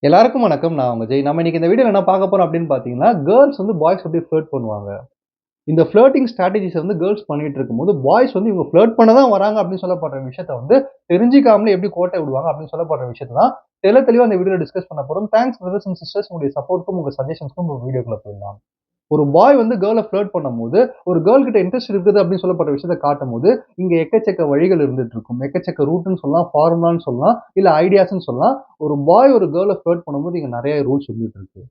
எல்லாருக்கும் வணக்கம். நான் உங்க ஜெய். நம்ம இன்னைக்கு இந்த வீடியோல என்ன பார்க்க போறோம் அப்படின்னு பார்த்தீங்கன்னா, கேர்ல்ஸ் வந்து பாய்ஸ் எப்படி ஃப்ளர்ட் பண்ணுவாங்க. இந்த ஃப்ளர்ட்டிங் ஸ்ட்ராட்டஜிஸ வந்து கேர்ல்ஸ் பண்ணிட்டு இருக்கும்போது, பாய்ஸ் வந்து இவங்க ஃப்ளர்ட் பண்ண தான் வராங்க அப்படின்னு சொல்லப்படுற விஷயத்த வந்து தெரிஞ்சுக்காமலே எப்படி கோட்டை விடுவாங்க அப்படின்னு சொல்லப்படுற விஷயத்த தான் தெளிவா இந்த வீடியோல டிஸ்கஸ் பண்ண போறோம். தேங்க்ஸ் பிரதர்ஸ் அண்ட் சிஸ்டர்ஸ் உங்களுடைய சப்போர்ட்க்கும், உங்க சஜஷன்ஸ்க்கும் உங்க வீடியோக்குள்ள போயிடலாம். ஒரு பாய் வந்து கேர்ள ஃப்ளர்ட் பண்ணும்போது, ஒரு கேர்ள் கிட்ட இன்ட்ரெஸ்ட் இருக்குது அப்படின்னு சொல்லப்படுற விஷயத்த காட்டும்போது, இங்க எக்கச்சக்க வழிகள் இருந்துட்டு இருக்கும். எக்கச்சக்க ரூட்ன்னு சொல்லலாம், ஃபார்முலான்னு சொல்லலாம், இல்ல ஐடியாஸ்ன்னு சொல்லலாம். ஒரு பாய் ஒரு கேர்ள ஃப்ளர்ட் பண்ணும்போது இங்க நெறைய ரூல்ஸ் இருந்துட்டு இருக்கு.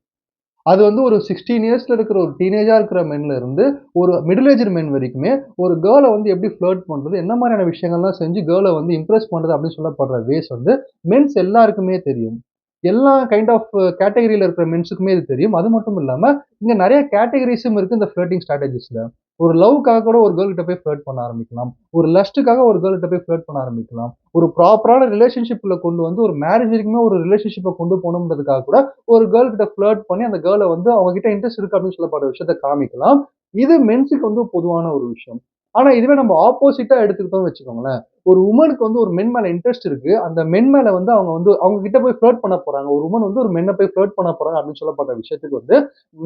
அது வந்து ஒரு 16 இயர்ஸ்ல இருக்கிற ஒரு டீனேஜா இருக்கிற மென்ல இருந்து, ஒரு மிடில் ஏஜ்டு மென் வரைக்குமே, ஒரு கேர்ள வந்து எப்படி ஃப்ளர்ட் பண்றது, என்ன மாரியான விஷயங்கள்லாம் செஞ்சு கேர்ள வந்து இம்ப்ரெஸ் பண்றது அப்படின்னு சொல்லப்படுற வேஸ் வந்து, மென்ஸ் எல்லாருக்குமே தெரியும். எல்லா கைண்ட் ஆஃப் கேட்டகரில இருக்கிற மென்ஸுக்குமே இது தெரியும். அது மட்டும் இல்லாம, இங்க நெறைய கேட்டகரிஸும் இருக்கு இந்த ஃப்ளர்ட்டிங் ஸ்ட்ராட்டஜிஸ்ல. ஒரு லவ்க்காக கூட ஒரு கேர்ள் கிட்ட போய் ஃப்ளர்ட் பண்ண ஆரம்பிக்கலாம். ஒரு லஸ்ட்டுக்காக ஒரு கேர்ள் கிட்ட போய் ஃப்ளர்ட் பண்ண ஆரம்பிக்கலாம். ஒரு ப்ராப்பரான ரிலேஷன்ஷிப்ல கொண்டு வந்து ஒரு மேரேஜ் வரைக்குமே ஒரு ரிலேஷன்ஷிப்ப கொண்டு போணும்ன்றதுக்காக கூட ஒரு கேர்ள் கிட்ட ஃப்ளர்ட் பண்ணி அந்த கேர்ள வந்து அவங்க கிட்ட இன்ட்ரெஸ்ட் இருக்கு அப்படின்னு சொல்லப்படுற விஷயத்த காமிக்கலாம். இது மென்ஸ்க்கு வந்து பொதுவான ஒரு விஷயம். ஆனா இதுவே நம்ம ஆப்போசிட்டா எடுத்துக்கிட்டோம்னு வச்சுக்கோங்களேன். ஒரு வுமனுக்கு வந்து ஒரு மென் மேல இன்ட்ரெஸ்ட் இருக்கு. அந்த மென் மேல வந்து அவங்க வந்து அவங்க கிட்ட போய் ஃப்ளர்ட் பண்ண போறாங்க. ஒரு வுமன் வந்து ஒரு மென்ன போய் ஃப்ளர்ட் பண்ண போறாங்க அப்படின்னு சொல்லப்பட்ட விஷயத்துக்கு வந்து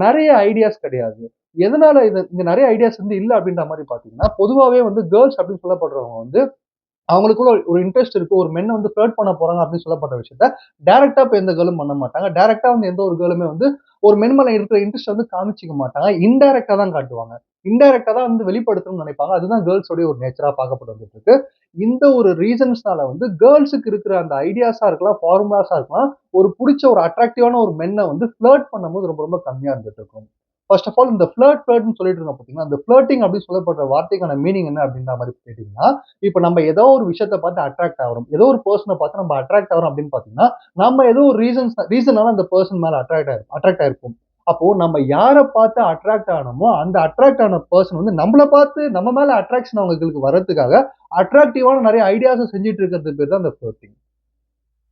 நெறைய ஐடியாஸ் கிடையாது. எதனால இங்க நெறைய ஐடியாஸ் வந்து இல்ல அப்படின்ற மாரி பார்த்தீங்கன்னா, பொதுவாவே வந்து கேர்ல்ஸ் அப்படின்னு சொல்லப்படுறவங்க வந்து அவங்களுக்குள்ள ஒரு இன்ட்ரெஸ்ட் இருக்கு. ஒரு மென்ன வந்து ஃப்ளர்ட் பண்ண போறாங்க அப்படின்னு சொல்லப்பட்ட விஷயத்த, டைரக்ட்டா போய் எந்த கேர்ளும் பண்ண மாட்டாங்க. டைரக்ட்டா வந்து எந்த ஒரு கேர்ளுமே வந்து ஒரு மென் மேல இருக்கிற இன்ட்ரெஸ்ட் வந்து காமிச்சுக்க மாட்டாங்க. இன்டைரக்ட்டா தான் காட்டுவாங்க. இன்டைரக்ட்டா தான் வந்து வெளிப்படுத்தணும்னு நெனைப்பாங்க. அதுதான் கேர்ல்ஸ் உடைய ஒரு நேச்சரா பார்க்கப்பட்டு வந்துட்டு இருக்கு. இந்த ஒரு ரீசன்ஸ்னால வந்து கேர்ல்ஸ்க்கு இருக்கிற அந்த ஐடியாஸா இருக்கலாம், ஃபார்முலாஸா இருக்கலாம், ஒரு புடிச்ச ஒரு அட்ராக்டிவான ஒரு மென்ன வந்து ஃப்ளர்ட் பண்ணும்போது ரொம்ப ரொம்ப கம்மியா இருந்துட்டு இருக்கும். ஃபர்ஸ்ட் ஆஃப் ஆல் இந்த ஃப்ளர்ட்ன்னு சொல்லிட்டு இருந்தோம் பார்த்தீங்களா, அந்த ஃப்ளர்ட்டிங் அப்படின்னு சொல்லப்படுற வார்த்தைக்கான மீனிங் என்ன அப்படின்ற மாரி கேட்டீங்கன்னா, இப்ப நம்ம ஏதோ ஒரு விஷயத்த பார்த்து அட்ராக்ட் ஆகுறோம். ஏதோ ஒரு பெர்சன பார்த்து நம்ம அட்ராக்ட் ஆகுறோம் அப்படின்னு பார்த்தீங்கன்னா, நம்ம ஏதோ ஒரு ரீசனால அந்த பெர்சன் மேல அட்ராக்ட் ஆயிருப்போம். அப்போ நம்ம யார பார்த்து அட்ராக்ட் ஆனோமோ, அந்த அட்ராக்ட் ஆன பெர்சன் வந்து நம்மள பார்த்து நம்ம மேல அட்ராக்ஷன் அவங்களுக்கு வர்றதுக்காக, அட்ராக்டிவான நெறைய ஐடியாஸ செஞ்சுட்டு இருக்கிறது பேர் தான் அந்த ஃப்ளர்ட்டிங்.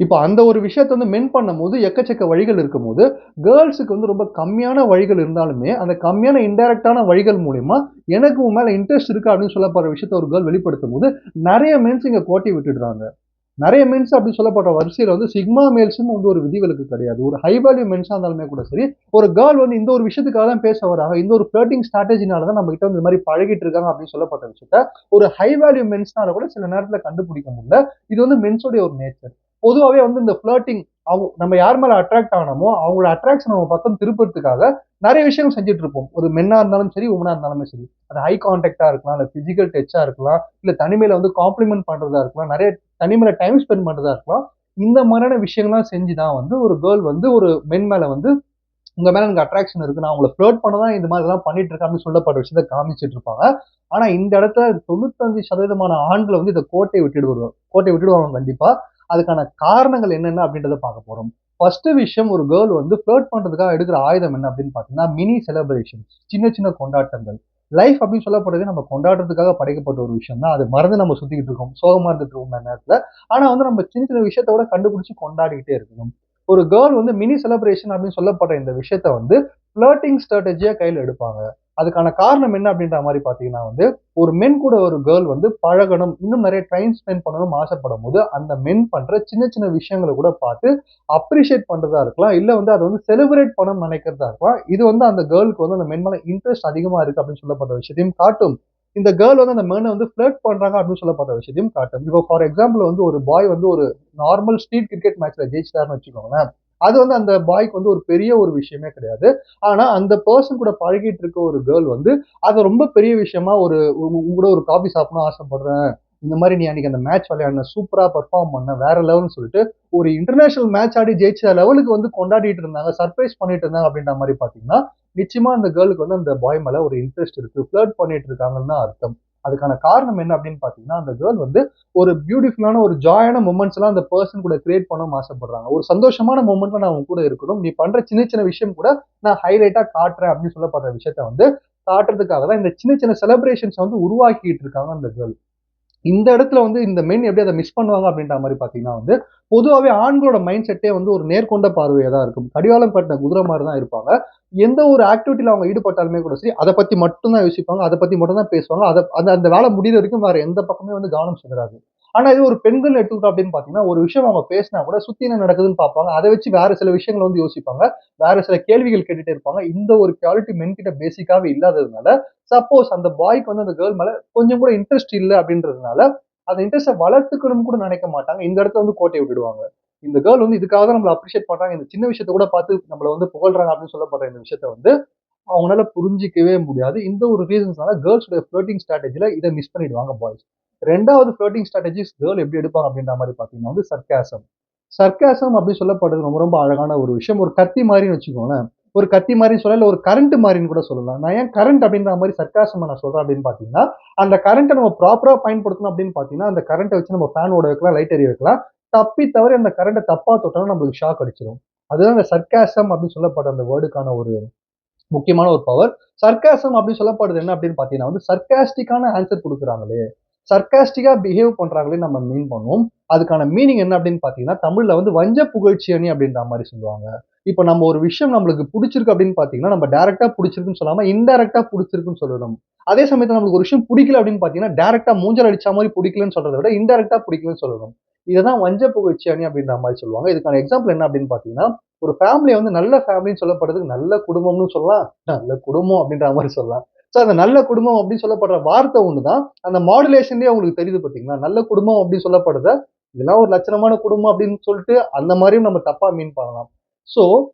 இப்ப அந்த ஒரு விஷயத்த வந்து மென் பண்ணும்போது எக்கச்சக்க வழிகள் இருக்கும்போது, கேர்ல்ஸ்க்கு வந்து ரொம்ப கம்மியான வழிகள் இருந்தாலுமே, அந்த கம்மியான இன்டைரக்ட்டான வழிகள் மூலியமா, எனக்கு உன் மேல இன்ட்ரெஸ்ட் இருக்கு அப்படின்னு சொல்லப்படுற விஷயத்த ஒரு கேர்ள் வெளிப்படுத்தும்போது, நெறைய மென்ஸ் இங்க கோட்டை விட்டுடுறாங்க. நெறைய மென்ஸ் அப்படி சொல்லப்படுற வரிசையில வந்து சிக்மா மேல்ஸ்ன்னு வந்து ஒரு விதிவிலக்கு கிடையாது. ஒரு ஹை வேல்யூ மென்ஸா இருந்தாலுமே கூட சரி, ஒரு கேர்ள் வந்து இந்த ஒரு விஷயத்துக்காக தான் பேச வராங்க. இந்த ஒரு ஃப்ளர்ட்டிங் ஸ்ட்ராட்டஜினால தான் நம்ம கிட்ட வந்து இந்த மாரி பழகிட்டு இருக்காங்க அப்படின்னு சொல்லப்பட்ட விஷயத்த, ஒரு ஹை வேல்யூ மென்ஸ்னால கூட சில நேரத்துல கண்டுபிடிக்க முடியல. இது வந்து மென்ஸோட ஒரு நேச்சர். பொதுவாவே வந்து இந்த ஃப்ளர்ட்டிங் நம்ம யார் மேல அட்ராக்ட் ஆனோமோ, அவங்களோட அட்ராக்ஷன் நம்ம பக்கம் திருப்புறதுக்காக நெறைய விஷயங்கள் செஞ்சுட்டு இருப்போம். ஒரு மென்னா இருந்தாலும் சரி, வுமனா இருந்தாலுமே சரி. அது ஐ கான்டாக்ட்டா இருக்கலாம், இல்ல பிசிக்கல் டச்சா இருக்கலாம், இல்ல தனிமையில வந்து காம்ப்ளிமெண்ட் பண்றதா இருக்கலாம். நெறைய தனிமையில டைம் ஸ்பெண்ட் பண்றதா இருக்கலாம். இந்த மாரியான விஷயங்கள்லாம் செஞ்சு தான் வந்து ஒரு கேர்ள் வந்து ஒரு மென் மேல வந்து உங்க மேல எனக்கு அட்ராக்ஷன் இருக்கு. நான் உங்கள ஃப்ளர்ட் பண்ண தான் இந்த மாதிரிலாம் பண்ணிட்டு இருக்கேன் அப்படின்னு சொல்லப்படுற விஷயத்த காமிச்சிட்டு இருப்பாங்க. ஆனா இந்த இடத்துல 95% ஆண்கள் வந்து இத கோட்டை விட்டுடுவாங்க கண்டிப்பா. அதுக்கான காரணங்கள் என்னென்ன அப்படின்றத பார்க்க போறோம். ஃபர்ஸ்ட் விஷயம் ஒரு கேர்ள் வந்து ஃப்ளர்ட் பண்றதுக்காக எடுக்கிற ஆயுதம் என்ன அப்படின்னு பார்த்தீங்கன்னா, மினி செலிப்ரேஷன்ஸ். சின்ன சின்ன கொண்டாட்டங்கள். லைஃப் அப்படின்னு சொல்லப்படுறது நம்ம கொண்டாடுறதுக்காக படைக்கப்பட்ட ஒரு விஷயம் தான். அது மறந்து நம்ம சுத்திக்கிட்டு இருக்கோம். சோகமா இருந்துட்டு இருக்கோம் அந்த நேரத்துல. ஆனா வந்து நம்ம சின்ன சின்ன விஷயத்த கூட கண்டுபிடிச்சு கொண்டாடிக்கிட்டே இருக்கணும். ஒரு கேர்ள் வந்து மினி செலிப்ரேஷன் அப்படின்னு சொல்லப்படுற இந்த விஷயத்த வந்து ஃப்ளர்ட்டிங் ஸ்ட்ராட்டஜியா கையில எடுப்பாங்க. அதுக்கான காரணம் என்ன அப்படின்ற மாரி பார்த்தீங்கன்னா வந்து, ஒரு மென் கூட ஒரு கேர்ள் வந்து பழகணும், இன்னும் நெறைய டைம் ஸ்பெண்ட் பண்ணணும்னு ஆசைப்படும்போது, அந்த மென் பண்ற சின்ன சின்ன விஷயங்கள கூட பார்த்து அப்ரிஷியேட் பண்றதா இருக்கலாம். இல்ல வந்து அத வந்து செலிப்ரேட் பண்ணணும்னு நெனைக்கிறதா இருக்கலாம். இது வந்து அந்த கேர்ள்க்கு வந்து அந்த மென் மேல இன்ட்ரெஸ்ட் அதிகமா இருக்கு அப்படின்னு சொல்லப்பட்ட விஷயத்தையும் காட்டும். இந்த கேர்ள் வந்து அந்த மென்ன வந்து ஃப்ளர்ட் பண்றாங்க அப்படின்னு சொல்லப்பட்ட விஷயத்தையும் காட்டும். இப்போ ஃபார் எக்ஸாம்பிள் வந்து ஒரு பாய் வந்து ஒரு நார்மல் ஸ்ட்ரீட் கிரிக்கெட் மேட்ச்ல ஜெயிச்சுட்டாருன்னு வச்சுக்கோங்களேன். அது வந்து அந்த பாய்க்கு வந்து ஒரு பெரிய ஒரு விஷயமே கிடையாது. ஆனா அந்த பெர்சன் கூட பழகிட்டு இருக்க ஒரு கேர்ள் வந்து அத ரொம்ப பெரிய விஷயமா ஒரு உன் கூட ஒரு காஃபி சாப்பிடணும்னு ஆசைப்படுறேன். இந்த மாரி நீ அன்னைக்கு அந்த மேட்ச் விளையாடின, சூப்பரா பெர்ஃபார்ம் பண்ண, வேற லெவல்ன்னு சொல்லிட்டு ஒரு இன்டர்நேஷனல் மேட்ச் ஆடி ஜெயிச்ச லெவலுக்கு வந்து கொண்டாடிட்டு இருந்தாங்க. சர்ப்ரைஸ் பண்ணிட்டு இருந்தாங்க அப்படின்ற மாரி பார்த்தீங்கன்னா, நிச்சயமா அந்த கேர்ளுக்கு வந்து அந்த பாய் மேல ஒரு இன்ட்ரெஸ்ட் இருக்கு. ஃப்ளர்ட் பண்ணிட்டு இருக்காங்கன்னு தான் அர்த்தம். அதுக்கான காரணம் என்ன அப்படின்னு பார்த்தீங்கன்னா, அந்த கேர்ள் வந்து ஒரு பியூட்டிஃபுல்லான ஒரு ஜாயான மொமெண்ட்ஸ்லாம் அந்த பெர்சன் கூட கிரியேட் பண்ணணும்னு ஆசைப்படுறாங்க. ஒரு சந்தோஷமான மொமெண்ட்ல நான் உன் கூட இருக்கணும். நீ பண்ற சின்ன சின்ன விஷயம் கூட நான் ஹைலைட்டா காட்டுறேன் அப்படின்னு சொல்லப்படுற விஷயத்த வந்து காட்டுறதுக்காக தான் இந்த சின்ன சின்ன செலிப்ரேஷன்ஸ வந்து உருவாக்கிட்டு இருக்காங்க அந்த கேர்ள். இந்த இடத்துல வந்து இந்த மென் எப்படி அத மிஸ் பண்ணுவாங்க அப்படின்ற மாரி பார்த்தீங்கன்னா வந்து, பொதுவாவே ஆண்களோட மைண்ட் செட்டே வந்து ஒரு நேர்கொண்ட பார்வையா தான் இருக்கும். கடிவாளம் கட்டின குதிரை மாரி தான் இருப்பாங்க. எந்த ஒரு ஆக்டிவிட்டில அவங்க ஈடுபட்டாலுமே கூட சரி, அத பத்தி மட்டும் தான் யோசிப்பாங்க. அத பத்தி மட்டும் தான் பேசுவாங்க. அத அந்த அந்த வேலை முடியிற வரைக்கும் வேற எந்த பக்கமே வந்து கவனம் சிதறாது. ஆனா இது ஒரு பெண்கள் எடுத்துக்கிட்டோம் அப்படின்னு பாத்தீங்கன்னா, ஒரு விஷயம் அவங்க பேசினா கூட சுத்தி என்ன நடக்குதுன்னு பார்ப்பாங்க. அதை வச்சு வேற சில விஷயங்கள வந்து யோசிப்பாங்க. வேற சில கேள்விகள் கேட்டுட்டே இருப்பாங்க. இந்த ஒரு குவாலிட்டி மென் கிட்ட பேசிக்காவே இல்லாததுனால, சப்போஸ் அந்த பாய்க்கு வந்து அந்த கேர்ள் மேல கொஞ்சம் கூட இன்ட்ரெஸ்ட் இல்ல அப்படின்றதுனால, அந்த இன்ட்ரெஸ்ட்ட வளர்த்துக்கணும்னு கூட நினைக்க மாட்டாங்க. இந்த இடத்துல வந்து கோட்டைய விட்டுடுவாங்க. இந்த கேர்ள் வந்து இதுக்காக தான் நம்மள அப்ரிஷியேட் பண்றாங்க. இந்த சின்ன விஷயத்த கூட பார்த்து நம்மள வந்து புகழ்றாங்க அப்படின்னு சொல்லப்படுற இந்த விஷயத்த வந்து அவங்களால புரிஞ்சிக்கவே முடியாது. இந்த ஒரு ரீசன்ஸ்னால கேர்ள்ஸோட ஃப்ளர்ட்டிங் ஸ்ட்ராட்டஜில இத மிஸ் பண்ணிடுவாங்க பாய்ஸ். 2வது ஃப்ளர்ட்டிங் ஸ்ட்ராட்டஜிஸ் கேர்ள் எப்படி எடுப்பாங்க அப்படின்ற மாரி பார்த்தீங்கன்னா வந்து சர்காசம். சர்காசம் அப்படி சொல்லப்படுறது ரொம்ப ரொம்ப அழகான ஒரு விஷயம். ஒரு கத்தி மாரின்னு வச்சுக்கோங்களேன். ஒரு கத்தி மாரின்னு சொல்லல, இல்ல ஒரு கரண்ட் மாரின்னு கூட சொல்லலாம். நான் ஏன் கரண்ட் அப்படின்ற மாரி சர்காசம நான் சொல்றேன் அப்படின்னு பார்த்தீங்கன்னா, அந்த கரண்ட்ட நம்ம ப்ராப்பரா பயன்படுத்தணும் அப்படின்னு பார்த்தீங்கன்னா, அந்த கரண்ட்ட வச்சு நம்ம ஃபேன் ஓட வைக்கலாம், லைட் எரிய வைக்கலாம். தப்பி தவறி அந்த கரண்ட்ட தப்பா தொட்டோம்னா நம்மளுக்கு ஷாக் அடிச்சிரும். அதுதான் அந்த சர்காசம் அப்படின்னு சொல்லப்படுற அந்த வேர்டுக்கான ஒரு முக்கியமான ஒரு பவர். சர்காசம் அப்படின்னு சொல்லப்படுது என்ன அப்படின்னு பார்த்தீங்கன்னா வந்து சர்காஸ்டிக்கான ஆன்சர் குடுக்குறாங்களே, சர்காஸ்டிக்கா பிஹேவ் பண்றாங்களேன்னு நம்ம மீன் பண்ணுவோம். அதுக்கான மீனிங் என்ன அப்படின்னு பார்த்தீங்கன்னா, தமிழ்ல வந்து வஞ்ச புகழ்ச்சி அணி அப்படின்ற மாரி சொல்லுவாங்க. இப்ப நம்ம ஒரு விஷயம் நம்மளுக்கு புடிச்சிருக்கு அப்படின்னு பார்த்தீங்கன்னா, நம்ம டைரக்ட்டா புடிச்சிருக்குன்னு சொல்லாம, இன்டைரக்ட்டா புடிச்சிருக்குன்னு சொல்லணும். அதே சமயத்துல நம்மளுக்கு ஒரு விஷயம் புடிக்கல அப்படின்னு பார்த்தீங்கன்னா, டைரக்ட்டா மூஞ்சில அடிச்ச மாரி புடிக்கலன்னு சொல்றத விட, இன்டைரக்ட்டா புடிக்கலன்னு சொல்லணும். இததான் வஞ்ச புகழ்ச்சி அணி அப்படின்ற மாரி சொல்லுவாங்க. இதுக்கான எக்ஸாம்பிள் என்ன அப்படின்னு பார்த்தீங்கன்னா, ஒரு ஃபேமிலிய வந்து நல்ல ஃபேமிலின்னு சொல்லப்படுறதுக்கு நல்ல குடும்பம்னு சொல்லலாம். நல்ல குடும்பம் அப்படின்ற மாரி சொல்லலாம். ஸோ அந்த நல்ல குடும்பம் அப்படின்னு சொல்லப்படுற வார்த்தை ஒண்ணுதான். அந்த மாடுலேஷன்லயே உங்களுக்கு தெரியுது பார்த்தீங்களா? நல்ல குடும்பம் அப்படின்னு சொல்லப்படுத, இதெல்லாம் ஒரு லட்சணமான குடும்பம் அப்படின்னு சொல்லிட்டு அந்த மாரியும் நம்ம தப்பா மீன் பண்ணலாம். ஸோ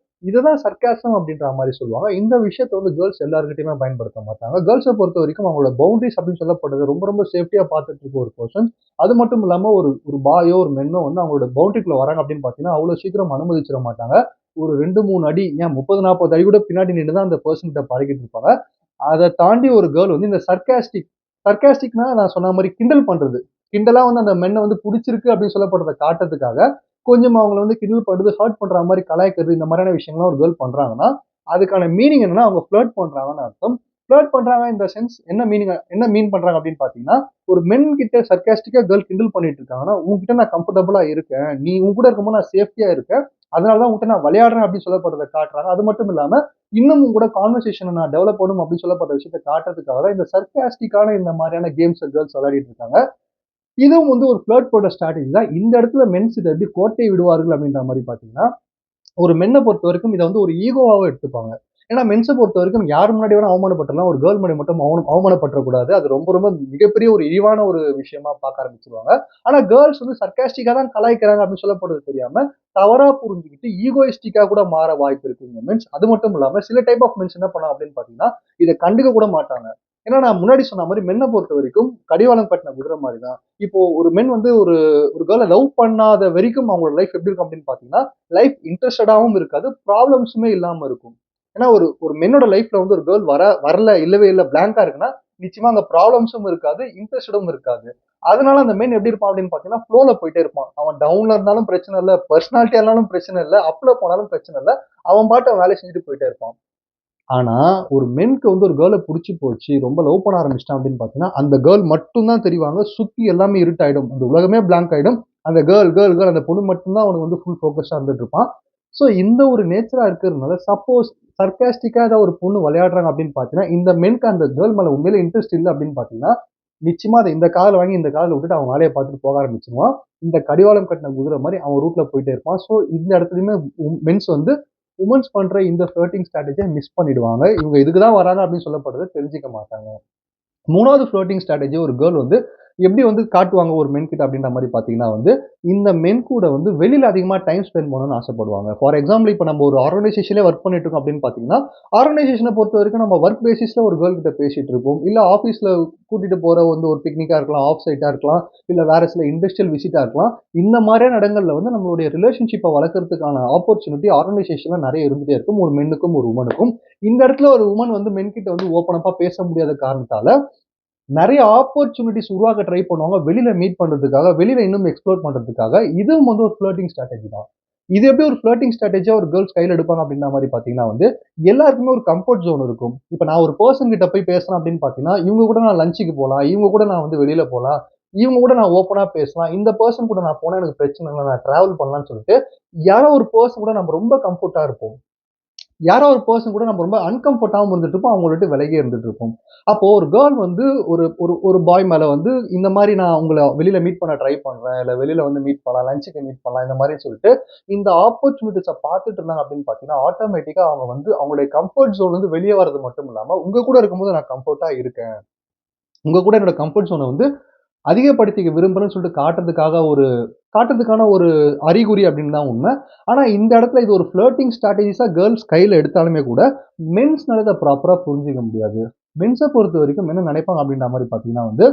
இதுதான் சர்காசம் அப்படின்ற மாரி சொல்லுவாங்க. இந்த விஷயத்த வந்து கேர்ல்ஸ் எல்லார்கிட்டயுமே பயன்படுத்த மாட்டாங்க. கேர்ல்ஸ பொறுத்தவரைக்கும் அவங்களோட பவுண்டரீஸ் அப்படின்னு சொல்லப்படுறது ரொம்ப ரொம்ப சேஃப்டியா பார்த்துட்டு இருக்க ஒரு பெர்சன். அது மட்டும் இல்லாம ஒரு ஒரு பாயோ, ஒரு மென்னோ வந்து அவங்களோட பவுண்டரிக்குள்ள வராங்க அப்படின்னு பார்த்தீங்கன்னா, அவ்வளோ சீக்கிரம் அனுமதிச்சிட மாட்டாங்க. ஒரு 2, 3 அடி ஏன் 30, 40 அடி கூட பின்னாடி நின்னு தான் அந்த பெர்சன் கிட்ட பழகிட்டு இருப்பாங்க. அத தாண்டி ஒரு கேர்ள் வந்து இந்த சர்காஸ்டிக்னா நான் சொன்ன மாரி கிண்டல் பண்றது. கிண்டலா வந்து அந்த மென்ன வந்து புடிச்சிருக்கு அப்படின்னு சொல்லப்படுறத காட்டுறதுக்காக, கொஞ்சம் அவங்கள வந்து கிண்டல் பண்றது, ஹர்ட் பண்ற மாரி கலாய்க்கிறது, இந்த மாரியான விஷயங்கள்லாம் ஒரு கேர்ள் பண்றாங்கன்னா, அதுக்கான மீனிங் என்னன்னா, அவங்க ஃப்ளர்ட் பண்றாங்கன்னு அர்த்தம். ஃப்ளர்ட் பண்றாங்க இன் த சென்ஸ் என்ன மீன் பண்றாங்க அப்படின்னு பார்த்தீங்கன்னா, ஒரு மென் கிட்ட சர்காஸ்டிக்கா கேர்ள் கிண்டல் பண்ணிட்டு இருக்காங்கன்னா, உன்கிட்ட நான் கம்ஃபர்டபுளா இருக்கேன். நீ உன் கூட இருக்கும்போது நான் சேஃப்டியா இருக்கேன். அதனால தான் உன்கிட்ட நான் விளையாடுறேன் அப்படின்னு சொல்லப்படுறத காட்டுறாங்க. அது மட்டும் இல்லாம, இன்னும் உங்க கூட கான்வர்சேஷன நான் டெவலப் பண்ணணும் அப்படின்னு சொல்லப்பட்ட விஷயத்த காட்டுறதுக்காக தான் இந்த சர்காஸ்டிக்கான இந்த மாரியான கேம்ஸ கேர்ள்ஸ் விளையாடிட்டு இருக்காங்க. இதுவும் வந்து ஒரு ஃப்ளர்ட் பண்ற ஸ்ட்ராட்டஜி தான். இந்த இடத்துல மென்ஸ் இத எப்படி கோட்டை விடுவார்கள் அப்படின்ற மாரி பார்த்தீங்கன்னா, ஒரு மென்ன பொறுத்தவரைக்கும் இத வந்து ஒரு ஈகோவாவே எடுத்துப்பாங்க. ஏன்னா மென்ஸ பொறுத்தவரைக்கும் யார் முன்னாடி வேணா அவமானப்பட்டுறலாம். ஒரு கேர்ள் முன்னாடி மட்டும் அவமானப்பட்டுறக்கூடாது. அது ரொம்ப ரொம்ப மிகப்பெரிய ஒரு இழிவான ஒரு விஷயமா பார்க்க ஆரம்பிச்சுருவாங்க. ஆனா கேர்ள்ஸ் வந்து சர்காஸ்டிக்கா தான் கலாய்க்கிறாங்க அப்படின்னு சொல்லப்படுறது தெரியாம, தவறா புரிஞ்சுகிட்டு ஈகோயிஸ்டிக்கா கூட மாற வாய்ப்பு இருக்குங்க மென்ஸ். அது மட்டும் இல்லாம சில டைப் ஆஃப் மென்ஸ் என்ன பண்ணலாம் அப்படின்னு பார்த்தீங்கன்னா, இத கண்டுக்க கூட மாட்டாங்க. ஏன்னா நான் முன்னாடி சொன்ன மாரி மென்ன பொறுத்தவரைக்கும் கடிவாளம் கட்டின குதிரை மாரி தான். இப்போ ஒரு மென் வந்து ஒரு ஒரு கேர்ள லவ் பண்ணாத வரைக்கும் அவங்களோட லைஃப் எப்படி இருக்கும் அப்படின்னு பார்த்தீங்கன்னா, லைஃப் இன்ட்ரஸ்டடாவும் இருக்காது. ப்ராப்ளம்ஸுமே இல்லாம இருக்கும். ஏன்னா ஒரு ஒரு மென்னோட லைஃப்ல வந்து ஒரு கேர்ள் வரல, இல்லவே இல்ல, பிளாங்க்கா இருக்குன்னா, நிச்சயமா அங்க ப்ராப்ளம்ஸும் இருக்காது, இன்ட்ரஸ்டடும் இருக்காது. அதனால அந்த மென் எப்படி இருப்பான் அப்படின்னு பார்த்தீங்கன்னா, ஃப்ளோல போயிட்டே இருப்பான். அவன் டவுன்ல இருந்தாலும் பிரச்சனை இல்ல, பர்சனாலிட்டியா இருந்தாலும் பிரச்சனை இல்ல, அப்ல போனாலும் பிரச்சனை இல்ல. அவன் பாட்டு அவன் வேலைய செஞ்சுட்டு போயிட்டே இருப்பான். ஆனா, ஒரு மென்க்கு வந்து ஒரு கேர்ள புடிச்சு போச்சு, ரொம்ப லவ் பண்ண ஆரம்பிச்சுட்டான் அப்படின்னு பார்த்தீங்கன்னா, அந்த கேர்ள் மட்டும் தான் தெரிவாங்க. சுத்தி எல்லாமே இருட்டாயிடும். அந்த உலகமே பிளாங்க் ஆயிடும். அந்த கேர்ள் அந்த பொண்ணு மட்டும் தான் அவனுக்கு வந்து ஃபுல் ஃபோக்கஸா இருந்துட்டு இருப்பான். ஸோ இந்த ஒரு நேச்சரா இருக்கிறதுனால, சப்போஸ் சர்காஸ்டிக்கா ஏதாவது ஒரு பொண்ணு விளையாடுறாங்க அப்படின்னு பார்த்தீங்கன்னா, இந்த மென்க்கு அந்த கேர்ள் மேல உண்மையிலே இன்ட்ரெஸ்ட் இல்ல அப்படின்னு பார்த்தீங்கன்னா, நிச்சயமா அத இந்த காதுல வாங்கி இந்த காதுல விட்டுட்டு அவன் வேலைய பார்த்துட்டு போக ஆரம்பிச்சுருவான். இந்த கடிவாளம் கட்டின குதிரை மாரி அவன் ரூட்ல போயிட்டே இருப்பான். ஸோ இந்த இடத்துலயுமே மென்ஸ் வந்து வுமன்ஸ் பண்ற இந்த ஃப்ளர்ட்டிங் ஸ்ட்ராட்டஜிய மிஸ் பண்ணிடுவாங்க. இவங்க இதுக்கு தான் வராங்க அப்படின்னு சொல்லப்படுறத தெரிஞ்சுக்க மாட்டாங்க. 3வது ஃப்ளர்ட்டிங் ஸ்ட்ராட்டஜி ஒரு கேர்ள் வந்து எப்படி வந்து காட்டுவாங்க ஒரு மென் கிட்ட அப்படின்ற மாரி பார்த்தீங்கன்னா வந்து, இந்த மென் கூட வந்து வெளியில அதிகமா டைம் ஸ்பெண்ட் பண்ணணும்னு ஆசைப்படுவாங்க. ஃபார் எக்ஸாம்பிள் இப்ப நம்ம ஒரு ஆர்கனைசேஷன்லயே வொர்க் பண்ணிட்டு இருக்கோம் அப்படின்னு பார்த்தீங்கன்னா, ஆர்கனைசேஷன பொறுத்தவரைக்கும் நம்ம வொர்க் பேசிஸ்ல ஒரு கேர்ள் கிட்ட பேசிட்டு இருப்போம். இல்ல ஆஃபீஸ்ல கூட்டிட்டு போற வந்து ஒரு பிக்னிக்கா இருக்கலாம், ஆஃப் சைட்டா இருக்கலாம், இல்ல வேற சில இண்டஸ்ட்ரியல் விசிட்டா இருக்கலாம். இந்த மாரியான இடங்கள்ல வந்து நம்மளுடைய ரிலேஷன்ஷிப்ப வளர்க்கறதுக்கான ஆப்பர்ச்சுனிட்டி ஆர்கனைசேஷன்ல நெறைய இருந்துட்டே இருக்கும். ஒரு மென்னுக்கும், ஒரு வுமனுக்கும். இந்த இடத்துல ஒரு வுமன் வந்து மென் கிட்ட வந்து ஓப்பன் அப்பா பேச முடியாத காரணத்தால, நெறைய ஆப்பர்ச்சுனிட்டீஸ் உருவாக்க ட்ரை பண்ணுவாங்க. வெளியில மீட் பண்றதுக்காக, வெளியில இன்னும் எக்ஸ்ப்ளோர் பண்றதுக்காக. இதுவும் வந்து ஒரு ஃப்ளர்ட்டிங் ஸ்ட்ராட்டஜி தான். இது எப்படி ஒரு ஃப்ளர்ட்டிங் ஸ்ட்ராட்டஜியா ஒரு கேர்ள்ஸ் கையில எடுப்பாங்க அப்படின்ற மாரி பார்த்தீங்கன்னா வந்து, எல்லாருக்குமே ஒரு கம்ஃபோர்ட் ஜோன் இருக்கும். இப்ப நான் ஒரு பெர்சன் கிட்ட போய் பேசுறேன் அப்படின்னு பார்த்தீங்கன்னா, இவங்க கூட நான் லஞ்சுக்கு போலாம். இவங்க கூட நான் வந்து வெளியில போலாம். இவங்க கூட நான் ஓப்பனா பேசலாம். இந்த பெர்சன் கூட நான் போனா எனக்கு பிரச்சனை இல்ல. நான் டிராவல் பண்ணலாம்னு சொல்லிட்டு, யாரோ ஒரு பெர்சன் கூட நம்ம ரொம்ப கம்ஃபோர்ட்டா இருப்போம். யாரோ ஒரு பர்சன் கூட நம்ம ரொம்ப அன்கம்ஃபர்டாவும் இருந்துட்டு இருப்போம். அவங்கள விட்டு விலகி இருந்துட்டு இருப்போம். அப்போ ஒரு கேர்ள் வந்து ஒரு ஒரு ஒரு பாய் மேல வந்து இந்த மாரி நான் உங்கள வெளியில மீட் பண்ண ட்ரை பண்றேன். இல்ல வெளியில வந்து மீட் பண்ணலாம். லஞ்சுக்கு மீட் பண்ணலாம். இந்த மாரி சொல்லிட்டு இந்த ஆப்பர்ச்சுனிட்டீஸ பார்த்துட்டு இருந்தாங்க அப்படின்னு பார்த்தீங்கன்னா, ஆட்டோமேட்டிக்கா அவங்க வந்து அவங்களுடைய கம்ஃபர்ட் ஜோன்ல இருந்து வெளிய வரது மட்டும் இல்லாம, உங்க கூட இருக்கும்போது நான் கம்ஃபர்ட்டா இருக்கேன். உங்க கூட என்னோட கம்ஃபர்ட் ஜோன வந்து அதிகப்படுத்திக்க விரும்புறேன்னு சொல்லிட்டு காட்டுறதுக்கான ஒரு அறிகுறி அப்படின்னு தான் உண்மை. ஆனா இந்த இடத்துல இது ஒரு ஃப்ளர்ட்டிங் ஸ்ட்ராட்டஜிஸா கேர்ள்ஸ் கையில எடுத்தாலுமே கூட, மென்ஸ்னால இத ப்ராப்பரா புரிஞ்சுக்க முடியாது. மென்ஸ பொறுத்தவரைக்கும் என்ன நினைப்பாங்க அப்படின்ற மாரி பார்த்தீங்கன்னா வந்து,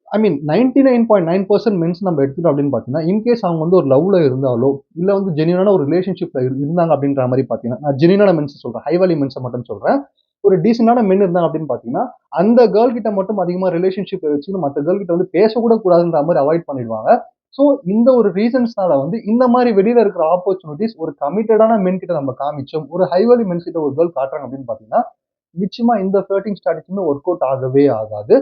ஐ மீன் 99.9% மென்ஸ் நம்ம எடுத்துட்டோம் அப்படின்னு பார்த்தீங்கன்னா, இன்கேஸ் அவங்க வந்து ஒரு லவ்ல இருந்தாலோ, இல்ல வந்து ஜென்யூனான ஒரு ரிலேஷன்ஷிப்ல இருந்தாங்க அப்படின்ற மாரி பார்த்தீங்கன்னா, நான் ஜென்யூனான மென்ஸ் சொல்றேன். ஹை வேல்யூ மென்ஸ மட்டும் சொல்றேன். ஒரு டீசென்ட்டான மென் இருந்தாங்க அப்படின்னு பார்த்தீங்கன்னா, அந்த கேர்ள் கிட்ட மட்டும் அதிகமா ரிலேஷன்ஷிப் வச்சுன்னு மத்த கேர்ள் கிட்ட வந்து பேசக்கூட கூடாதுன்ற மாரி அவாய்ட் பண்ணிடுவாங்க. ஸோ இந்த ஒரு ரீசன்ஸ்னால வந்து இந்த மாரி வெளியில இருக்கிற ஆப்பர்ச்சுனிட்டீஸ் ஒரு கமிட்டடான மென் கிட்ட நம்ம காமிச்சோம். ஒரு ஹை வேல்யூ மென்ஸ் கிட்ட ஒரு கேர்ள் காட்டுறாங்க அப்படின்னு பார்த்தீங்கன்னா, நிச்சயமா இந்த ஃப்ளர்ட்டிங் ஸ்ட்ராட்டஜிமே ஒர்க் அவுட் ஆகவே ஆகாது.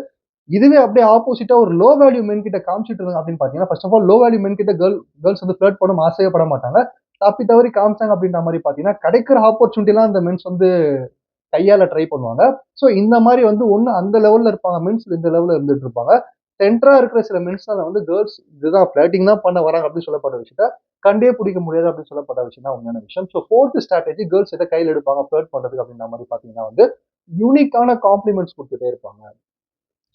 இதுவே அப்படியே ஆப்போசிட்டா ஒரு லோ வேல்யூ மென் கிட்ட காமிச்சிட்டு இருந்தாங்க அப்படின்னு பார்த்தீங்கன்னா, first of all low value men கிட்ட கேர்ள்ஸ் வந்து ஃப்ளர்ட் பண்ண ஆசையே பட மாட்டாங்க. தப்பி தவறி காமிச்சாங்க அப்படின்ற மாரி பார்த்தீங்கன்னா, கிடைக்கிற ஆப்பர்ச்சுனிட்டிலாம் அந்த மென்ஸ் வந்து கையாள ட்ரை பண்ணுவாங்க. ஸோ இந்த மாரி வந்து ஒண்ணு அந்த லெவல்ல இருப்பாங்க மென்ஸ், இந்த லெவல்ல இருந்துட்டு இருப்பாங்க. சென்டரா இருக்கிற சில மென்ஸ்னால வந்து கேர்ள்ஸ் இதுதான் ஃப்ளர்ட்டிங் தான் பண்ண வராங்க அப்படின்னு சொல்லப்பட்ட விஷயத்த கண்டே பிடிக்க முடியாது அப்படின்னு சொல்லப்பட்ட விஷயம் தான் உண்மையான விஷயம். ஸோ 4த் ஸ்ட்ராட்டஜி கேர்ள்ஸ் எத கையில எடுப்பாங்க ஃப்ளர்ட் பண்றதுக்கு அப்படின்ற மாரி பார்த்தீங்கன்னா வந்து, யூனிக்கான காம்ப்ளிமெண்ட்ஸ் குடுத்துட்டே இருப்பாங்க.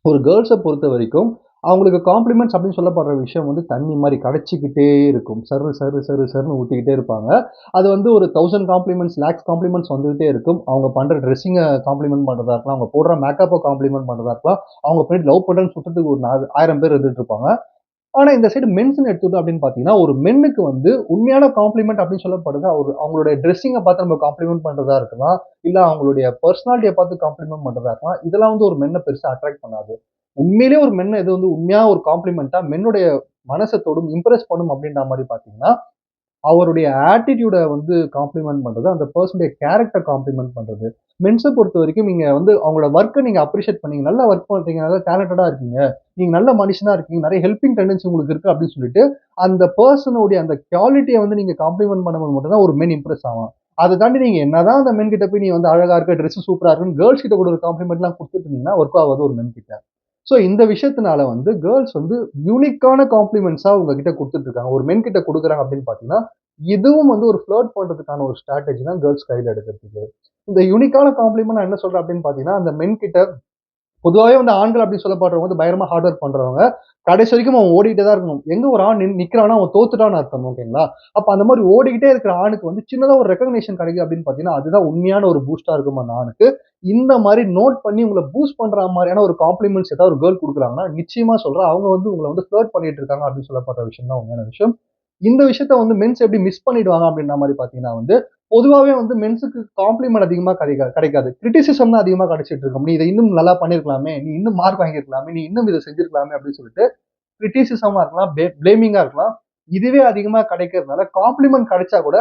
ஒரு கேர்ள்ஸ பொறுத்தவரைக்கும், அவங்களுக்கு காம்ப்ளிமெண்ட்ஸ் அப்படின்னு சொல்லப்படுற விஷயம் வந்து தண்ணி மாரி கெடைச்சுக்கிட்டே இருக்கும். சர்ரு, சர்ரு, சர்ரு, சர்ருன்னு ஊத்திக்கிட்டே இருப்பாங்க. அது வந்து ஒரு 1000 காம்ப்ளிமெண்ட்ஸ், லேக்ஸ் காம்ப்ளிமெண்ட்ஸ் வந்துகிட்டே இருக்கும். அவங்க பண்ற ட்ரெஸ்ஸிங்க காம்ப்ளிமெண்ட் பண்றதா இருக்கலாம், அவங்க போடுற மேக்கப்ப காம்ப்ளிமெண்ட் பண்றதா இருக்கலாம், அவங்க போயிட்டு லவ் பண்றேன்னு சுத்தறதுக்கு ஒரு 1000 பேர் இருந்துட்டு இருப்பாங்க. ஆனா இந்த சைடு மென்ஸ்ன்னு எடுத்துக்கிட்டோம் அப்படின்னு பார்த்தீங்கன்னா, ஒரு மென்னுக்கு வந்து உண்மையான காம்ப்ளிமெண்ட் அப்படின்னு சொல்லப்படுது, அவங்களுடைய ட்ரெஸ்ஸிங்க பார்த்து நம்ம காம்ப்ளிமெண்ட் பண்றதா இருக்கலாம், இல்ல அவங்களுடைய பெர்சனாலிட்டிய பார்த்து காம்ப்ளிமெண்ட் பண்றதா இருக்கலாம். இதெல்லாம் வந்து ஒரு மென்ன பெருசா அட்ராக்ட் பண்ணாது. உண்மையிலேயே ஒரு மென்ன எது வந்து உண்மையா ஒரு காம்ப்ளிமெண்ட்டா மென்னுடைய மனச தொடும், இம்ப்ரெஸ் பண்ணும் அப்படின்ற மாரி பார்த்தீங்கன்னா, அவருடைய ஆட்டிட்யூட வந்து காம்ப்ளிமெண்ட் பண்றது, அந்த பெர்சனுடைய கேரக்டர் காம்ப்ளிமெண்ட் பண்றது. மென்ஸ பொறுத்தவரைக்கும் நீங்க வந்து அவங்களோட வொர்க்க நீங்க அப்ரிஷியேட் பண்ணீங்க. நல்லா வொர்க் பண்றீங்க, நல்லா டேலண்டடா இருக்கீங்க. நீங்க நல்ல மனுஷனா இருக்கீங்க. நெறைய ஹெல்பிங் டெண்டன்சி உங்களுக்கு இருக்கு அப்படின்னு சொல்லிட்டு, அந்த பெர்சனுடைய அந்த குவாலிட்டிய வந்து நீங்க காம்ப்ளிமெண்ட் பண்ணும்போது மட்டும் தான் ஒரு மென் இம்ப்ரெஸ் ஆவான். அத தாண்டி நீங்க என்னதான் அந்த மென் கிட்ட போய் நீ வந்து அழகா இருக்க, ட்ரெஸ் சூப்பரா இருக்குன்னு கேர்ள்ஸ் கிட்ட கூட ஒரு காம்ப்ளிமெண்ட்லாம் குடுத்துட்டு இருந்தீங்கன்னா, ஒர்க் ஆகாது ஒரு மென் கிட்ட. சோ இந்த விஷயத்தினால வந்து கேர்ள்ஸ் வந்து யூனிக்கான காம்ப்ளிமெண்ட்ஸா உங்ககிட்ட குடுத்துட்டு இருக்காங்க. ஒரு மென் கிட்ட குடுக்குறாங்க அப்படின்னு பார்த்தீங்கன்னா, இதுவும் வந்து ஒரு ஃப்ளர்ட் பண்றதுக்கான ஒரு ஸ்ட்ராட்டஜி தான் கேர்ள்ஸ் கையில எடுக்கிறதுக்கு. இந்த யூனிக்கான காம்ப்ளிமெண்ட் நான் என்ன சொல்றேன் அப்படின்னு பார்த்தீங்கன்னா, அந்த மென் கிட்ட பொதுவாவே வந்து ஆண்கள் அப்படின்னு சொல்லப்படுறவங்க வந்து பயங்கரமா ஹார்ட் ஒர்க் பண்றவங்க. கடைசி வரைக்கும் அவன் ஓடிட்டே தான் இருக்கணும். எங்க ஒரு ஆண் நிக்கிறான்னா அவன் தோத்துட்டான்னு அர்த்தம் ஓகேங்களா? அப்ப அந்த மாரி ஓடிக்கிட்டே இருக்கிற ஆணுக்கு வந்து சின்னதா ஒரு ரெகக்னிஷன் கிடைக்குது அப்படின்னு பார்த்தீங்கன்னா, அதுதான் உண்மையான ஒரு பூஸ்ட்டா இருக்கும் அந்த ஆணுக்கு. இந்த மாரி நோட் பண்ணி உங்கள பூஸ்ட் பண்ற மாரியான ஒரு காம்ப்ளிமெண்ட்ஸ் ஏதாவது ஒரு கேர்ள் குடுக்குறாங்கன்னா, நிச்சயமா சொல்றேன் அவங்க வந்து உங்கள வந்து ஃப்ளர்ட் பண்ணிட்டு இருக்காங்க அப்படின்னு சொல்லப்படுற விஷயம் தான் உண்மையான விஷயம். இந்த விஷயத்த வந்து மென்ஸ் எப்படி மிஸ் பண்ணிடுவாங்க அப்படின்ற மாரி பார்த்தீங்கன்னா வந்து, பொதுவாவே வந்து மென்ஸுக்கு காம்ப்ளிமெண்ட் அதிகமா கிடைக்காது. கிரிட்டிசிசம் தான் அதிகமா கிடைச்சிட்டு இருக்கும். "நீ இத இன்னும் நல்லா பண்ணியிருக்கலாமே! நீ இன்னும் மார்க் வாங்கியிருக்கலாமே! நீ இன்னும் இத செஞ்சிருக்கலாமே!" அப்படின்னு சொல்லிட்டு கிரிட்டிசிசமா இருக்கலாம், பிளேமிங்கா இருக்கலாம். இதுவே அதிகமா கிடைக்கிறதுனால காம்ப்ளிமெண்ட் கிடைச்சா கூட,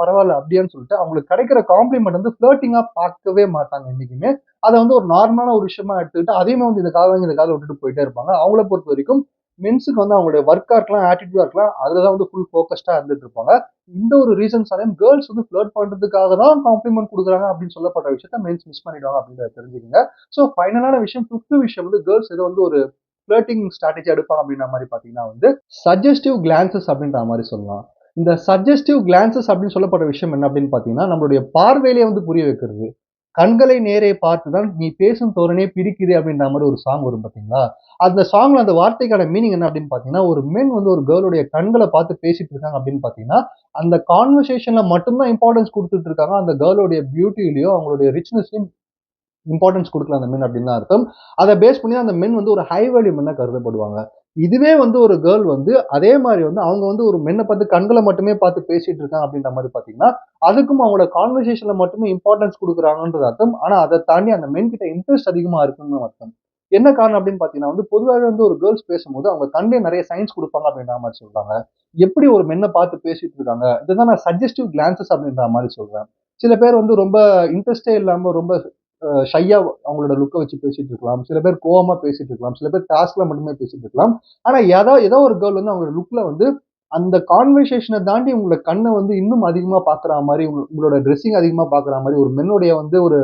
பரவால்ல அப்படியான்னு சொல்லிட்டு அவங்களுக்கு கிடைக்கிற காம்ப்ளிமெண்ட் வந்து ஃப்ளர்ட்டிங்கா பார்க்கவே மாட்டாங்க என்னைக்குமே. அத வந்து ஒரு நார்மலான ஒரு விஷயமா எடுத்துக்கிட்டு, அதையுமே வந்து இந்த காத வாங்கி இந்த காதுல விட்டுட்டு போயிட்டே இருப்பாங்க. அவங்கள பொறுத்தவரைக்கும் மென்ஸ்க்கு வந்து அவங்களுடைய வொர்க்கா இருக்கலாம், ஆட்டிட்யூடா இருக்கலாம். அதுல தான் வந்து ஃபுல் ஃபோக்கஸ்டா இருந்துட்டு இருப்பாங்க. இந்த ஒரு ரீசன்ஸ்னாலயும் கேர்ள்ஸ் வந்து ஃப்ளர்ட் பண்றதுக்காக தான் காம்ப்ளிமெண்ட் குடுக்குறாங்க அப்படின்னு சொல்லப்படுற விஷயத்த மென்ஸ் மிஸ் பண்ணிடுவாங்க அப்படின்றத தெரிஞ்சுக்கங்க. ஸோ ஃபைனலான விஷயம் 5த் விஷயம் வந்து கேர்ள்ஸ் ஏதோ வந்து ஒரு ஃப்ளர்ட்டிங் ஸ்ட்ராட்டஜி எடுப்பாங்க அப்படின்ற மாரி பார்த்தீங்கன்னா வந்து, சஜஸ்டிவ் கிளான்சஸ் அப்படின்ற மாரி சொல்லலாம். இந்த சஜஸ்டிவ் கிளான்சஸ் அப்படின்னு சொல்லப்படுற விஷயம் என்ன அப்படின்னு பார்த்தீங்கன்னா, நம்மளுடைய பார்வையிலேயே வந்து புரிய வைக்கிறது. கண்களை நேரே பார்த்து தான் நீ பேசும் தோரணே பிடிக்குது அப்படின்ற மாரி ஒரு சாங் வரும் பார்த்தீங்களா? அந்த சாங்ல அந்த வார்த்தைக்கான மீனிங் என்ன அப்படின்னு பார்த்தீங்கன்னா, ஒரு மென் வந்து ஒரு கேர்ளுடைய கண்கள பார்த்து பேசிட்டு இருக்காங்க அப்படின்னு பார்த்தீங்கன்னா, அந்த கான்வர்சேஷன்ல மட்டும் தான் இம்பார்ட்டன்ஸ் குடுத்துட்டு இருக்காங்க. அந்த கேர்ளுடைய பியூட்டிலயோ, அவங்களுடைய ரிச்னஸ்லயும் இம்பார்ட்டன்ஸ் குடுக்கல அந்த மென் அப்படின்னு தான் அர்த்தம். அத பேஸ் பண்ணி தான் அந்த மென் வந்து ஒரு ஹை வேல்யூ மென்னா கருதப்படுவாங்க. இதுவே வந்து ஒரு கேர்ள் வந்து அதே மாரி வந்து அவங்க வந்து ஒரு மென்ன பார்த்து கண்கள மட்டுமே பார்த்து பேசிட்டு இருக்காங்க அப்படின்ற மாரி பார்த்தீங்கன்னா, அதுக்கும் அவங்களோட கான்வர்சேஷன்ல மட்டுமே இம்பார்ட்டன்ஸ் குடுக்குறாங்கன்றது அர்த்தம். ஆனா அத தாண்டி அந்த மென் கிட்ட இன்ட்ரெஸ்ட் அதிகமா இருக்குன்னு அர்த்தம். என்ன காரணம் அப்படின்னு பார்த்தீங்கன்னா வந்து, பொதுவாவே வந்து ஒரு கேர்ள்ஸ் பேசும்போது அவங்க கண்லயே நெறைய சைன்ஸ் குடுப்பாங்க அப்படின்ற மாரி சொல்றாங்க. எப்படி ஒரு மென்ன பார்த்து பேசிட்டு இருக்காங்க. இதுதான் நான் சஜஸ்டிவ் கிளான்சஸ் அப்படின்ற மாரி சொல்றேன். சில பேர் வந்து ரொம்ப இன்ட்ரெஸ்ட்டே இல்லாம ரொம்ப ஷையா அவங்களோட லுக்க வச்சு பேசிட்டு இருக்கலாம். சில பேர் கோவமா பேசிட்டு இருக்கலாம். சில பேர் டாஸ்க்ல மட்டுமே பேசிட்டு இருக்கலாம். ஆனா ஏதோ ஏதோ ஒரு கேர்ள் வந்து அவங்களோட லுக்ல வந்து அந்த கான்வர்சேஷனை தாண்டி உங்களோட கண்ணை வந்து இன்னும் அதிகமா பார்க்குற மாதிரி, உங்களோட ட்ரெஸ்ஸிங் அதிகமா பார்க்குற மாதிரி, ஒரு மென்னுடைய வந்து ஒரு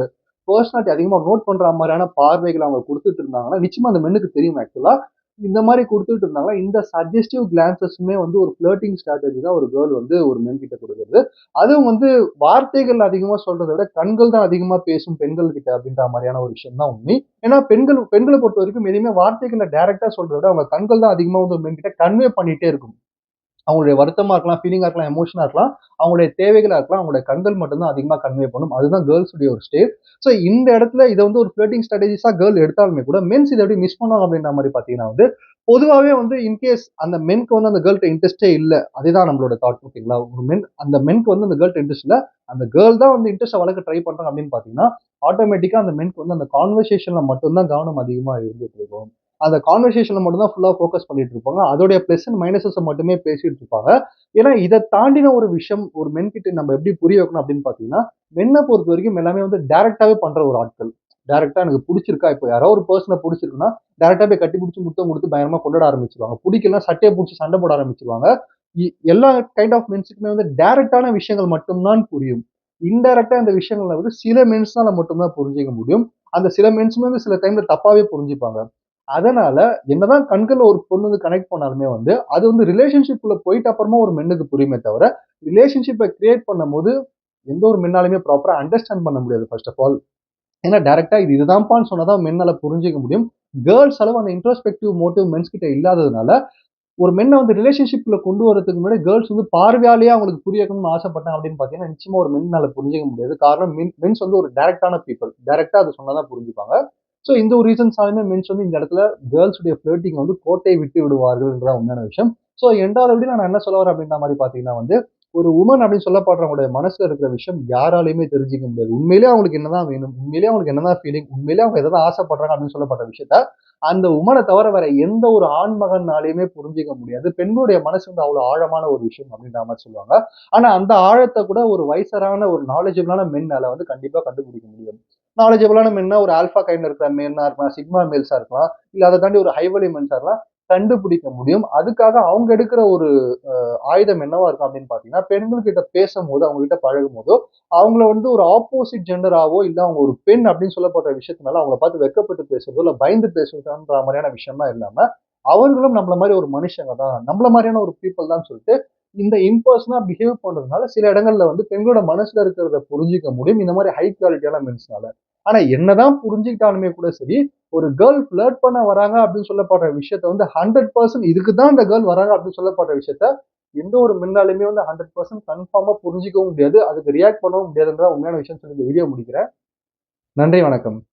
பெர்சனாலிட்டி அதிகமா நோட் பண்ற மாதிரியான பார்வைகள் அவங்க குடுத்துட்டு இருந்தாங்கன்னா, நிச்சயமா அந்த மென்னுக்கு தெரியும் ஆக்சுவலா. இந்த மாரி குடுத்துட்டு இருந்தாங்கன்னா, இந்த சஜஸ்டிவ் கிளான்ஸஸுமே வந்து ஒரு ஃப்ளர்ட்டிங் ஸ்ட்ராட்டஜி தான் ஒரு கேர்ள் வந்து ஒரு மென் கிட்ட குடுக்குறது. அதுவும் வந்து வார்த்தைகள் அதிகமா சொல்றத விட, கண்கள் தான் அதிகமா பேசும் பெண்கள் கிட்ட அப்படின்ற மாரியான ஒரு விஷயம் தான் உண்மை. ஏன்னா பெண்கள பொறுத்தவரைக்கும் எதையுமே வார்த்தைகள்ல டைரக்ட்டா சொல்றத விட, அவங்க கண்கள் தான் அதிகமா வந்து ஒரு மென் கிட்ட கன்வே பண்ணிட்டே இருக்கும். அவங்களுடைய வருத்தமா இருக்கலாம், ஃபீலிங்கா இருக்கலாம், எமோஷனா இருக்கலாம். அவங்களுடைய தேவைகளா இருக்கலாம். அவங்களுடைய கண்கள் மட்டும் தான் அதிகமா கன்வே பண்ணும். அதுதான் கேர்ல்ஸ் உடைய ஒரு ஸ்டைல். ஸோ இந்த இடத்துல இத வந்து ஒரு ஃப்ளர்ட்டிங் ஸ்ட்ராட்டஜிஸா கேர்ள் எடுத்தாலுமே கூட, மென்ஸ் இத எப்படி மிஸ் பண்ணுவாங்க அப்படின்ற மாரி பார்த்தீங்கன்னா வந்து, பொதுவாவே வந்து இன்கேஸ் அந்த மென்க்கு வந்து அந்த கேர்ள்ட்ட இன்ட்ரெஸ்ட்டே இல்ல. அதுதான் நம்மளோட தாட் ஓகேங்களா? ஒரு அந்த மென்க்கு வந்து அந்த கேர்ள்ட்ட இன்ட்ரெஸ்ட் இல்ல. அந்த கேர்ள் தான் வந்து இன்ட்ரெஸ்ட்ட வளர்க்க ட்ரை பண்றாங்க அப்படின்னு பார்த்தீங்கன்னா, ஆட்டோமேட்டிக்கா அந்த மென்க்கு வந்து அந்த கான்வர்சேஷன்ல மட்டும் தான் கவனம் அதிகமா இருந்துட்டு இருக்கும். அந்த கான்வர்சேஷன்ல மட்டும் தான் ஃபுல்லா ஃபோக்கஸ் பண்ணிட்டு இருப்பாங்க. அதோடைய பிளஸ் அண்ட் மைனஸஸ மட்டுமே பேசிட்டு இருப்பாங்க. ஏன்னா, இத தாண்டின ஒரு விஷயம் ஒரு மென் கிட்ட நம்ம எப்படி புரிய வைக்கணும் அப்படின்னு பார்த்தீங்கன்னா, மென்ன பொறுத்தவரைக்கும் எல்லாமே வந்து டைரக்ட்டாவே பண்ற ஒரு ஆட்கள். டைரக்ட்டா எனக்கு புடிச்சிருக்கா, இப்போ யாரோ ஒரு பெர்சன புடிச்சிருக்குன்னா, டைரக்ட்டா போய் கட்டி புடிச்சு முத்தம் குடுத்து பயங்கரமா கொண்டாட ஆரம்பிச்சுருவாங்க. புடிக்கலன்னா சட்டைய புடிச்சு சண்டை போட ஆரம்பிச்சுருவாங்க. இ எல்லா கைண்ட் ஆஃப் மென்ஸ்க்குமே வந்து டைரக்ட்டான விஷயங்கள் மட்டும் தான் புரியும். இன்டைரக்ட்டா இந்த விஷயங்கள வந்து சில மென்ஸ்னால மட்டும் தான் புரிஞ்சுக்க முடியும். அந்த சில மென்ஸ்மே வந்து சில டைம்ல தப்பாவே புரிஞ்சுப்பாங்க. அதனால என்னதான் கண்கள்ல ஒரு பொண்ணு வந்து கனெக்ட் பண்ணாலுமே வந்து, அது வந்து ரிலேஷன்ஷிப்குள்ள போயிட்ட அப்புறமா ஒரு மென்னுக்கு புரியுமே தவிர, ரிலேஷன்ஷிப்ப கிரியேட் பண்ணும்போது எந்த ஒரு மென்னாலுமே ப்ராப்பரா அண்டர்ஸ்டாண்ட் பண்ண முடியாது ஃபர்ஸ்ட் ஆஃப் ஆல். ஏன்னா டைரக்ட்டா இது இதுதான்ப்பான்னு சொன்னா தான் மென்னால புரிஞ்சுக்க முடியும். கேர்ள்ஸ் அளவு அந்த இன்ட்ரோஸ்பெக்டிவ் மோட்டிவ் மென்ஸ் கிட்ட இல்லாததுனால, ஒரு மென்ன வந்து ரிலேஷன்ஷிப்ல கொண்டு வரதுக்கு முன்னாடி கேர்ள்ஸ் வந்து பார்வையாலேயே அவங்களுக்கு புரிய வைக்கணும்னு ஆசைப்பட்டாங்க அப்படின்னு பார்த்தீங்கன்னா, நிச்சயமா ஒரு மென்னால புரிஞ்சுக்க முடியாது. காரணம் மென்ஸ் வந்து ஒரு டைரக்ட்டான பீப்பிள். டைரக்ட்டா அத சொன்னா தான் புரிஞ்சுப்பாங்க. ஸோ இந்த ஒரு ரீசன்ஸாலுமே மென்ஸ் வந்து இந்த இடத்துல கேர்ள்ஸ் உடைய ஃப்ளர்ட்டிங் வந்து கோட்டை விட்டு விடுவார்கள்ன்றதான் உண்மையான விஷயம். ஸோ 2வது வீடியோல நான் என்ன சொல்ல வரேன் அப்படின்ற மாரி பார்த்தீங்கன்னா வந்து, ஒரு வுமன் அப்படின்னு சொல்லப்படுறவங்களுடைய மனசுல இருக்கிற விஷயம் யாராலயுமே தெரிஞ்சுக்க முடியாது. உண்மையிலேயே அவங்களுக்கு என்னதான் வேணும்? உண்மையிலேயே அவங்களுக்கு என்னதான் ஃபீலிங்? உண்மையிலேயே அவங்க எத தான் ஆசைப்படுறாங்க அப்படின்னு சொல்லப்பட்ட விஷயத்த, அந்த வுமன தவிர வேற எந்த ஒரு ஆண் மகனாலயுமே புரிஞ்சுக்க முடியாது. பெண்களுடைய மனசு வந்து அவ்வளவு ஆழமான ஒரு விஷயம் அப்படின்ற மாரி சொல்லுவாங்க. ஆனா அந்த ஆழத்த கூட ஒரு வயசரான ஒரு நாலேட்ஜபிளான மென்னால வந்து கண்டிப்பா கண்டுபிடிக்க முடியும். நாலேட்ஜபிளான மென்னா ஒரு ஆல்ஃபா கைண்ட்ல இருக்கிற மென்னா இருக்கலாம், சிக்மா மேல்ஸா இருக்கலாம். இல்ல அத தாண்டி ஒரு ஹைவலி மென்ஸா இருக்கலாம். கண்டுபிடிக்க முடியும். அதுக்காக அவங்க எடுக்கிற ஒரு ஆயுதம் என்னவா இருக்கும் அப்படின்னு பார்த்தீங்கன்னா, பெண்கள் கிட்ட பேசும்போது, அவங்க கிட்ட பழகும்போதோ, அவங்கள வந்து ஒரு ஆப்போசிட் ஜெண்டராவோ, இல்ல அவங்க ஒரு பெண் அப்படின்னு சொல்லப்படுற விஷயத்தினால அவங்கள பார்த்து வெட்கப்பட்டு பேசுறதோ, இல்ல பயந்து பேசுறதுன்ற மாரியான விஷயம்லாம் இல்லாம, அவர்களும் நம்மள மாரி ஒரு மனுஷங்க தான். நம்மள மாரியான ஒரு பீப்பிள் தான் சொல்லிட்டு, இந்த இம்பர்சனா பிஹேவ் பண்றதுனால சில இடங்கள்ல வந்து பெண்களோட மனசுல இருக்கிறத புரிஞ்சுக்க முடியும். இந்த மாரி ஹை குவாலிட்டியான மென்ஸ்னால. ஆனா என்னதான் புரிஞ்சுக்கிட்டாலுமே கூட சரி, ஒரு கேர்ள் ஃப்ளர்ட் பண்ண வராங்க அப்படின்னு சொல்லப்படுற விஷயத்த வந்து 100% இதுக்கு தான் இந்த கேர்ள் வராங்க அப்படின்னு சொல்லப்படுற விஷயத்த, எந்த ஒரு மென்னாலுமே வந்து 100% கன்ஃபார்மா புரிஞ்சுக்கவும் முடியாது. அதுக்கு ரியாக்ட் பண்ணவும் முடியாதுன்றதான் உண்மையான விஷயம் சொல்லி இந்த வீடியோ முடிக்கிறேன். நன்றி, வணக்கம்.